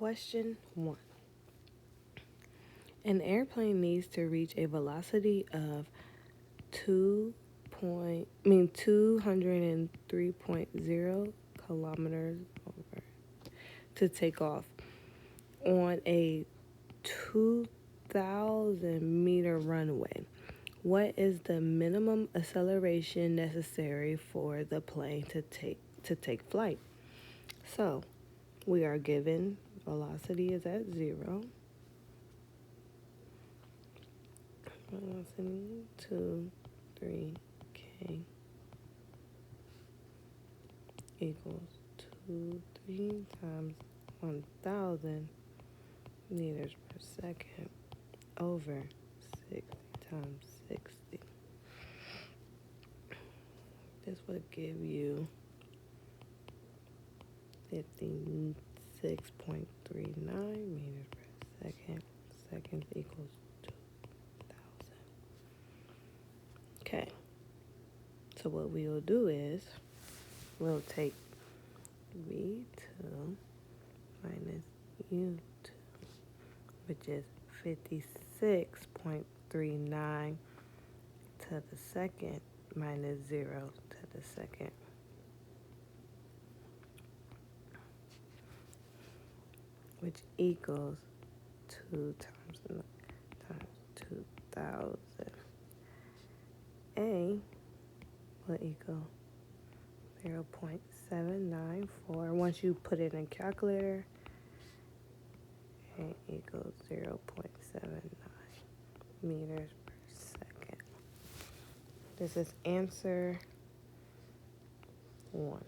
Question 1. An airplane needs to reach a velocity of 203.0 kilometers over to take off on a 2,000-meter runway. What is the minimum acceleration necessary for the plane to take flight? So, we are given velocity is at 0. Velocity 3K equals 3 times 1,000 meters per second over 60 times 60. This would give you 56.39 meters per second. Seconds equals 2,000. Okay. So what we will do is we'll take V2 minus U2, which is 56.39 to the second minus 0 to the second. Which equals 2 times 2,000. A will equal 0.794. Once you put it in a calculator, A equals 0.79 meters per second. This is answer 1.